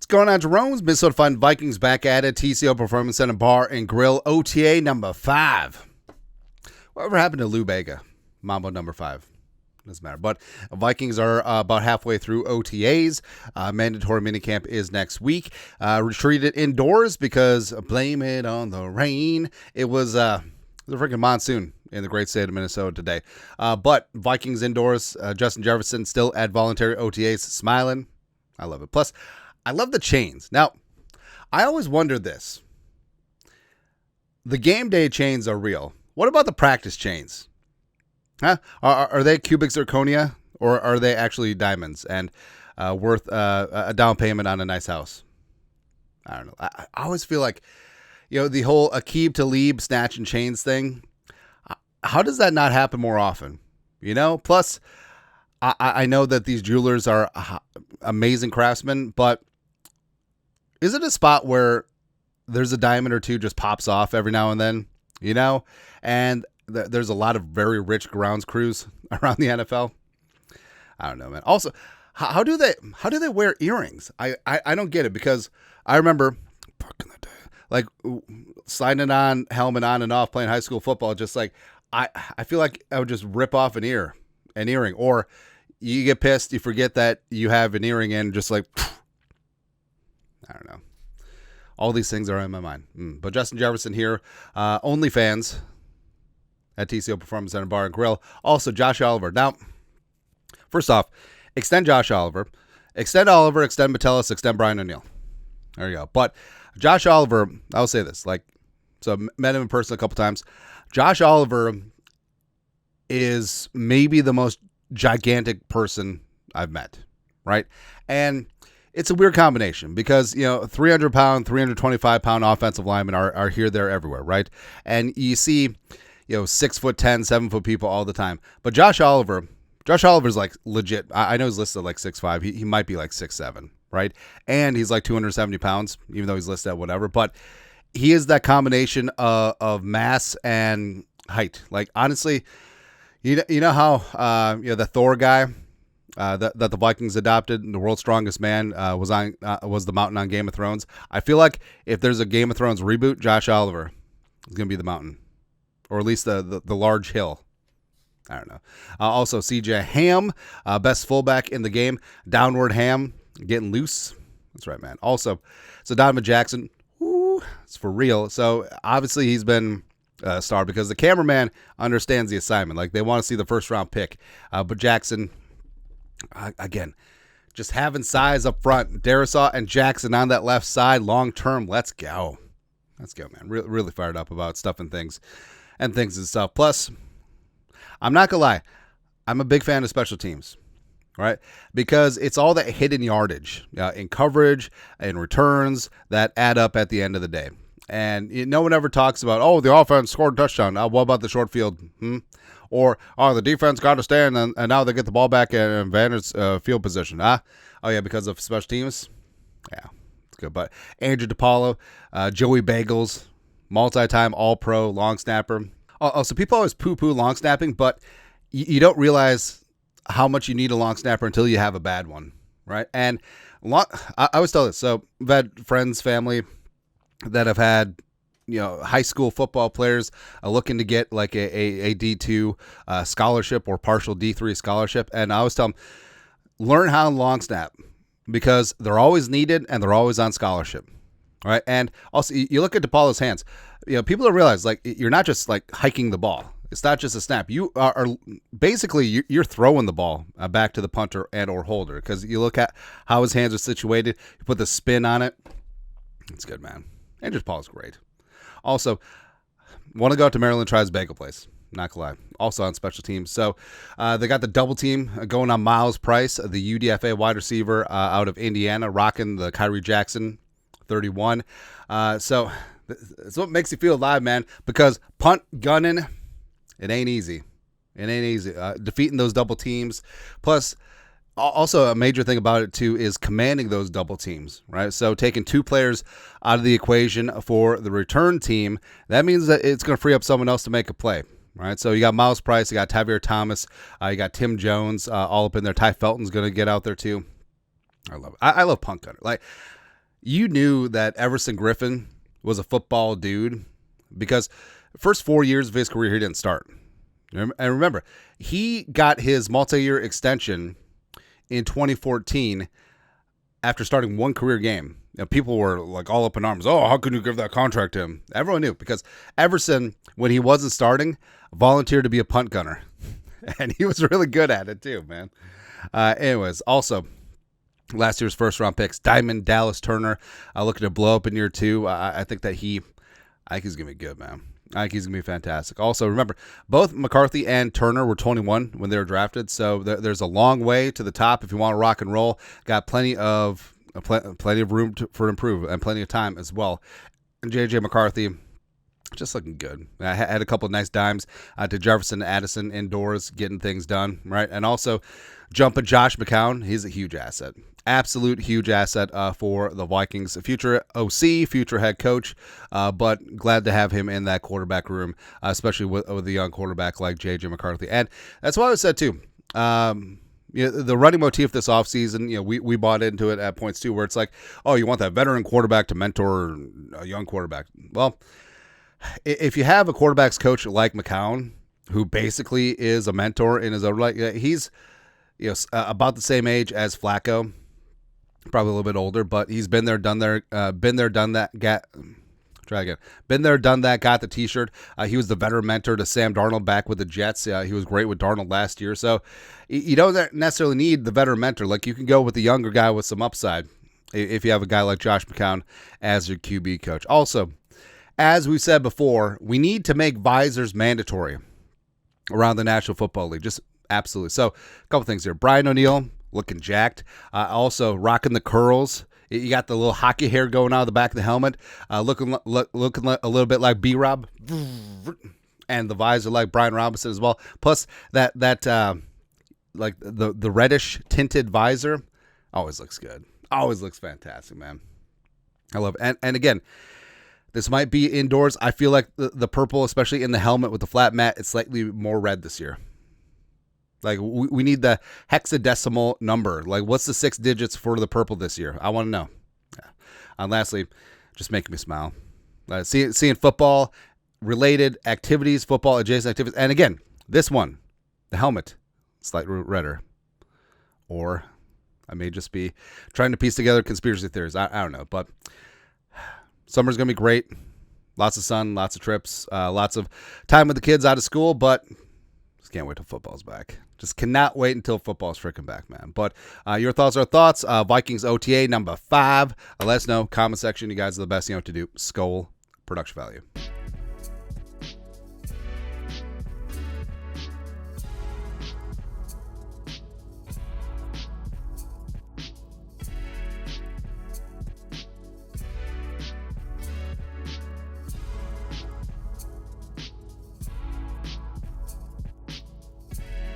going on, Jerome's Minnesota Vikings back at it. TCO Performance Center Bar and Grill OTA number 5. Whatever happened to Lou Bega? Mambo number 5. Doesn't matter. But Vikings are about halfway through OTAs. Mandatory minicamp is next week. Retreated indoors because blame it on the rain. It was the freaking monsoon in the great state of Minnesota today. But Vikings indoors. Justin Jefferson still at voluntary OTAs, smiling. I love it. Plus, I love the chains. Now, I always wondered this. The game day chains are real. What about the practice chains? Huh? Are they cubic zirconia, or are they actually diamonds and worth a down payment on a nice house? I don't know. I always feel like, the whole Aqib Talib snatch and chains thing, how does that not happen more often? Plus, I know that these jewelers are amazing craftsmen, but is it a spot where there's a diamond or two just pops off every now and then, and there's a lot of very rich grounds crews around the NFL? I don't know, man. Also, how do they wear earrings? I don't get it, because I remember back in the day, like sliding on, helmet on and off, playing high school football, just like I feel like I would just rip off an earring, or you get pissed, you forget that you have an earring in, just like, I don't know. All these things are in my mind. But Justin Jefferson here, OnlyFans at TCO Performance Center Bar and Grill. Also, Josh Oliver. Now, first off, extend Josh Oliver. Extend Oliver, extend Metellus, extend Brian O'Neill. There you go. But Josh Oliver, I'll say this. So met him in person a couple times. Josh Oliver is maybe the most gigantic person I've met, right? And it's a weird combination because, 300-pound, 325-pound offensive linemen are here, there, everywhere, right? And you see, 6'10", 7-foot people all the time. But Josh Oliver's like legit. I know he's listed like 6'5". He might be like 6'7", right? And he's like 270 pounds, even though he's listed at whatever. But he is that combination of mass and height. Like, honestly, you know how the Thor guy that the Vikings adopted, the world's strongest man, was the mountain on Game of Thrones. I feel like if there's a Game of Thrones reboot, Josh Oliver is gonna be the mountain, or at least the large hill. I don't know. Also, CJ Ham, best fullback in the game. Downward Ham, getting loose. That's right, man. Also, so Donovan Jackson, it's for real. So obviously he's been a star because the cameraman understands the assignment. Like, they want to see the first round pick. But Jackson, again, just having size up front. Darisaw and Jackson on that left side, long term. Let's go, man. Really fired up about stuff and things and stuff. Plus, I'm not gonna lie, I'm a big fan of special teams, right? Because it's all that hidden yardage in coverage and returns that add up at the end of the day. And no one ever talks about, the offense scored a touchdown. What about the short field? Or, the defense got to stand and now they get the ball back in advantage field position. Oh, yeah, because of special teams? Yeah, it's good. But Andrew Depollo, Joey Bagels, multi-time all-pro long snapper. So people always poo-poo long snapping, but you don't realize how much you need a long snapper until you have a bad one, right? And I always tell this. So I've had friends, family that have had, high school football players looking to get like a D2 scholarship or partial D3 scholarship. And I always tell them, learn how to long snap because they're always needed and they're always on scholarship. All right. And also you look at Depollo's hands, people don't realize, like, you're not just like hiking the ball. It's not just a snap. You are basically, you're throwing the ball back to the punter and or holder, because you look at how his hands are situated. You put the spin on it. It's good, man. Andrew Depollo's great. Also, want to go out to Maryland, try his bagel place. Not gonna lie. Also on special teams. So they got the double team going on Miles Price, the UDFA wide receiver out of Indiana, rocking the Kyrie Jackson 31. So it's what makes you feel alive, man, because punt gunning, it ain't easy. Defeating those double teams. Plus, also a major thing about it, too, is commanding those double teams, right? So taking two players out of the equation for the return team, that means that it's going to free up someone else to make a play, right? So you got Miles Price, you got Tavir Thomas, you got Tim Jones all up in there. Ty Felton's going to get out there, too. I love it. I love punt gunner. Like, you knew that Everson Griffin was a football dude because the first 4 years of his career, he didn't start. And remember, he got his multi-year extension in 2014 after starting one career game. People were like all up in arms. Oh, how can you give that contract to him? Everyone knew because Everson, when he wasn't starting, volunteered to be a punt gunner. And he was really good at it too, man. Anyways, also, last year's first-round picks, Diamond Dallas Turner, looking to blow up in year 2. I think he's going to be good, man. I think he's going to be fantastic. Also, remember, both McCarthy and Turner were 21 when they were drafted, so there's a long way to the top if you want to rock and roll. Got plenty of room for improvement and plenty of time as well. And J.J. McCarthy, just looking good. I had a couple of nice dimes to Jefferson and Addison indoors, getting things done, right? And also, jumping Josh McCown, he's a huge asset. Absolute huge asset for the Vikings. Future OC, future head coach, but glad to have him in that quarterback room, especially with a young quarterback like J.J. McCarthy. And that's what I said, too. The running motif this offseason, we bought into it at points, too, where it's like, oh, you want that veteran quarterback to mentor a young quarterback. Well, if you have a quarterback's coach like McCown, who basically is a mentor in his own right, he's about the same age as Flacco, probably a little bit older, but he's been there, done that. Been there, done that. Been there, done that. Got the T-shirt. He was the veteran mentor to Sam Darnold back with the Jets. He was great with Darnold last year. So you don't necessarily need the veteran mentor. Like you can go with the younger guy with some upside if you have a guy like Josh McCown as your QB coach. Also, as we said before, we need to make visors mandatory around the National Football League. Just absolutely. So, a couple things here. Brian O'Neill looking jacked. Also, rocking the curls. You got the little hockey hair going out of the back of the helmet. Looking a little bit like B-Rob. And the visor like Brian Robinson as well. Plus, that like the reddish tinted visor always looks good. Always looks fantastic, man. I love it. And again, this might be indoors. I feel like the purple, especially in the helmet with the flat mat, it's slightly more red this year. Like, we need the hexadecimal number. Like, what's the 6 digits for the purple this year? I want to know. Yeah. And lastly, just making me smile. Seeing football-related activities, football-adjacent activities. And again, this one, the helmet, slightly redder. Or I may just be trying to piece together conspiracy theories. I don't know, but summer's going to be great. Lots of sun, lots of trips, lots of time with the kids out of school, but just can't wait till football's back. Just cannot wait until football's freaking back, man. But your thoughts are thoughts. Vikings OTA number 5. Let us know. Comment section. You guys are the best. You know what to do. Skol. Production value.